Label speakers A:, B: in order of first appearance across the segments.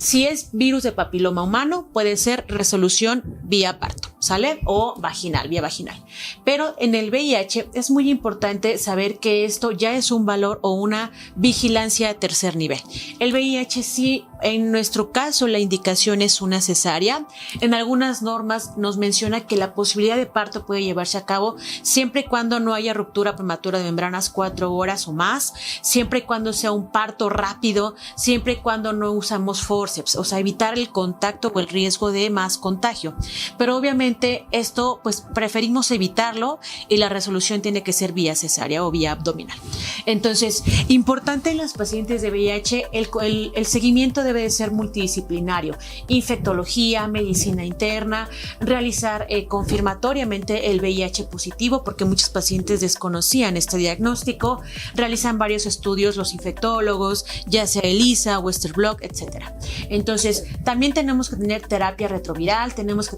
A: Si es virus de papiloma humano, puede ser resolución vía parto, ¿sale? O vaginal, vía vaginal. Pero en el VIH es muy importante saber que esto ya es un valor o una vigilancia a tercer nivel. El VIH sí, en nuestro caso la indicación es una cesárea. En algunas normas nos menciona que la posibilidad de parto puede llevarse a cabo siempre y cuando no haya ruptura prematura de membranas 4 horas o más, siempre y cuando sea un parto rápido, siempre y cuando no usamos forceps, o sea, evitar el contacto o el riesgo de más contagio. Pero obviamente esto pues preferimos evitarlo y la resolución tiene que ser vía cesárea o vía abdominal. Entonces, importante en las pacientes de VIH, el seguimiento debe de ser multidisciplinario, infectología, medicina interna, realizar confirmatoriamente el VIH positivo, porque muchos pacientes desconocían este diagnóstico, realizan varios estudios los infectólogos, ya sea ELISA, Western Blot, etc. Entonces, también tenemos que tener terapia retroviral, tenemos que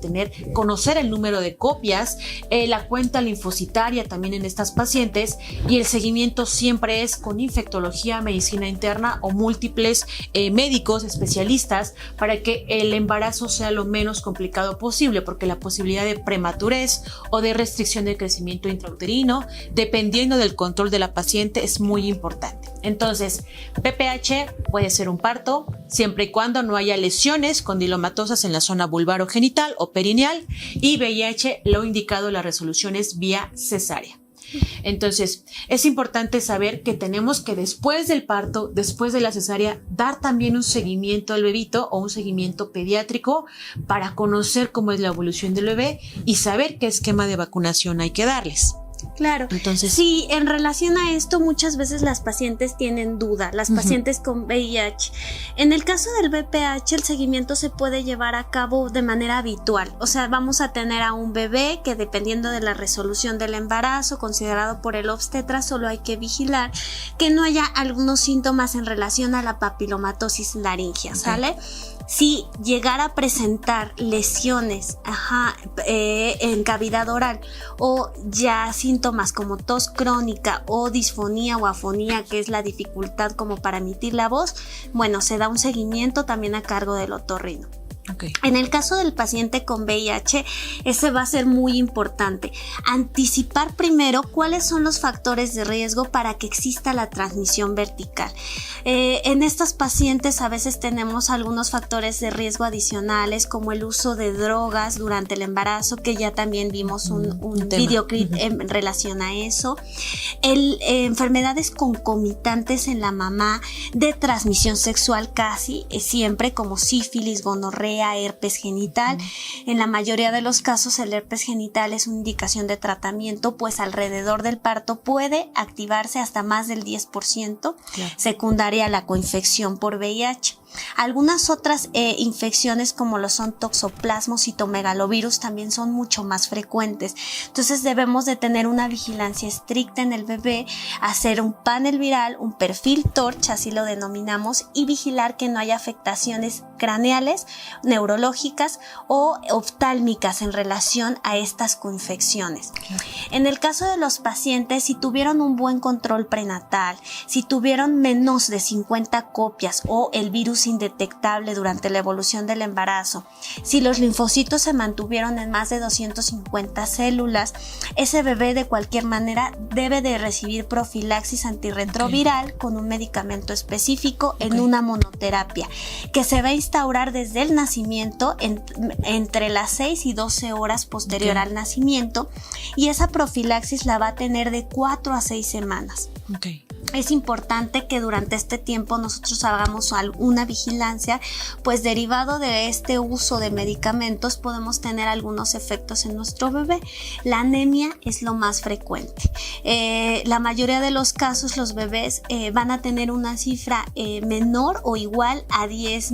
A: conocer el número de copias, la cuenta linfocitaria también en estas pacientes, y el seguimiento siempre es con infectología, medicina interna o múltiples médicos especialistas para que el embarazo sea lo menos complicado posible, porque la posibilidad de prematurez o de restricción del crecimiento intrauterino, dependiendo del control de la paciente, es muy importante. Entonces, PPH puede ser un parto siempre y cuando no haya lesiones condilomatosas en la zona vulvar o genital o perineal, y VIH, lo indicado, la resolución es vía cesárea. Entonces, es importante saber que tenemos que después del parto, después de la cesárea, dar también un seguimiento al bebito o un seguimiento pediátrico para conocer cómo es la evolución del bebé y saber qué esquema de vacunación hay que darles.
B: Claro.
A: Entonces,
B: sí, en relación a esto muchas veces las pacientes tienen duda, las pacientes con VIH. En el caso del VPH, el seguimiento se puede llevar a cabo de manera habitual. O sea, vamos a tener a un bebé que, dependiendo de la resolución del embarazo considerado por el obstetra, solo hay que vigilar que no haya algunos síntomas en relación a la papilomatosis laringea, ¿sale? Si llegara a presentar lesiones en cavidad oral o ya síntomas como tos crónica o disfonía o afonía, que es la dificultad como para emitir la voz, bueno, se da un seguimiento también a cargo del otorrino.
A: Okay.
B: En el caso del paciente con VIH, ese va a ser muy importante. Anticipar primero cuáles son los factores de riesgo para que exista la transmisión vertical. En estas pacientes a veces tenemos algunos factores de riesgo adicionales, como el uso de drogas durante el embarazo, que ya también vimos un videoclip en relación a eso. Enfermedades concomitantes en la mamá de transmisión sexual casi siempre, como sífilis, gonorrea, herpes genital. En la mayoría de los casos el herpes genital es una indicación de tratamiento, pues alrededor del parto puede activarse hasta más del 10%, claro, secundaria a la coinfección por VIH. Algunas otras infecciones, como lo son toxoplasmos y citomegalovirus, también son mucho más frecuentes. Entonces debemos de tener una vigilancia estricta en el bebé, hacer un panel viral, un perfil TORCH, así lo denominamos, y vigilar que no haya afectaciones craneales, neurológicas o oftálmicas en relación a estas coinfecciones. En el caso de los pacientes, si tuvieron un buen control prenatal, si tuvieron menos de 50 copias o el virus indetectable durante la evolución del embarazo, si los linfocitos se mantuvieron en más de 250 células, ese bebé de cualquier manera debe de recibir profilaxis antirretroviral con un medicamento específico en una monoterapia que se va a instaurar desde el nacimiento entre las 6 y 12 horas posterior al nacimiento, y esa profilaxis la va a tener de 4 a 6 semanas. Es importante que durante este tiempo nosotros hagamos una vigilancia, pues derivado de este uso de medicamentos podemos tener algunos efectos en nuestro bebé. La anemia es lo más frecuente. La mayoría de los casos los bebés van a tener una cifra menor o igual a 10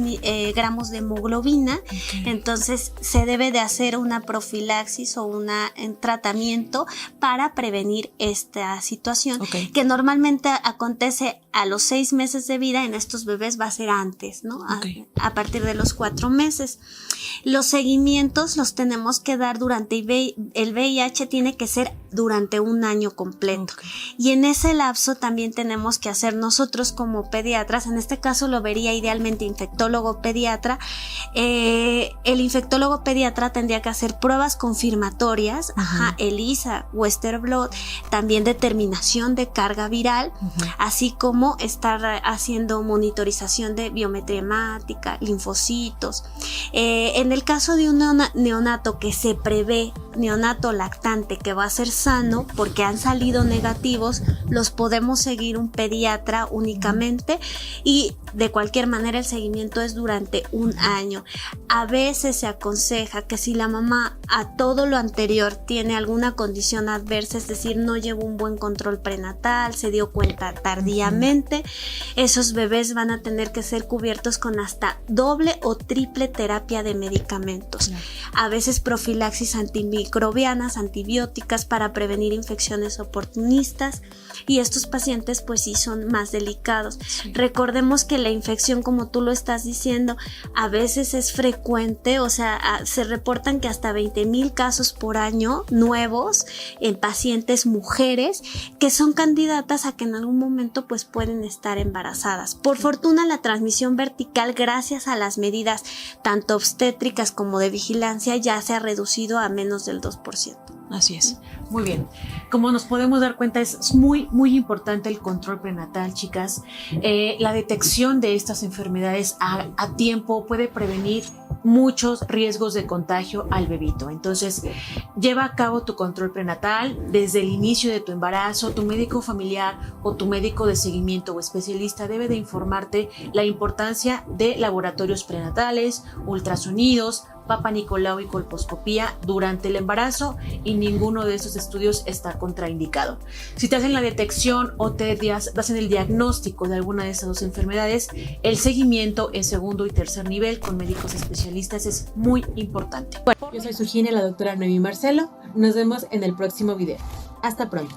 B: gramos de hemoglobina. Entonces se debe de hacer una profilaxis o un tratamiento para prevenir esta situación, que normalmente acontece a los 6 meses de vida, en estos bebés va a ser antes, ¿no?
A: Okay.
B: A partir de los 4 meses. Los seguimientos los tenemos que dar durante el VIH, tiene que ser durante un año completo.
A: Okay.
B: Y en ese lapso también tenemos que hacer nosotros como pediatras, en este caso lo vería idealmente infectólogo pediatra. El infectólogo pediatra tendría que hacer pruebas confirmatorias, ELISA, Western blot, también determinación de carga viral, así como estar haciendo monitorización de biometría hemática, linfocitos. En el caso de un neonato que se prevé, neonato lactante que va a ser sano porque han salido negativos, los podemos seguir un pediatra únicamente, y de cualquier manera el seguimiento es durante un año. A veces se aconseja que si la mamá a todo lo anterior tiene alguna condición adversa, es decir, no llevó un buen control prenatal, se dio cuenta tardíamente, esos bebés van a tener que ser cubiertos con hasta doble o triple terapia de medicamentos. A veces profilaxis antimicrobianas, antibióticas para prevenir infecciones oportunistas, y estos pacientes pues sí son más delicados. Recordemos que la infección, como tú lo estás diciendo, a veces es frecuente, o sea, se reportan que hasta 20,000 casos por año nuevos en pacientes mujeres que son candidatas a que en algún momento pues pueden estar embarazadas. Por fortuna la transmisión vertical, gracias a las medidas tanto obstétricas como de vigilancia, ya se ha reducido a menos del 2%.
A: Así es, muy bien. Como nos podemos dar cuenta, es muy, muy importante el control prenatal, chicas. La detección de estas enfermedades a tiempo puede prevenir muchos riesgos de contagio al bebito. Entonces, lleva a cabo tu control prenatal desde el inicio de tu embarazo. Tu médico familiar o tu médico de seguimiento o especialista debe de informarte la importancia de laboratorios prenatales, ultrasonidos, Papa Nicolau y colposcopía durante el embarazo, y ninguno de estos estudios está contraindicado. Si te hacen la detección o te hacen el diagnóstico de alguna de esas dos enfermedades, el seguimiento en segundo y tercer nivel con médicos especialistas es muy importante. Bueno, yo soy su gine, la doctora Noemí Marcelo. Nos vemos en el próximo video. Hasta pronto.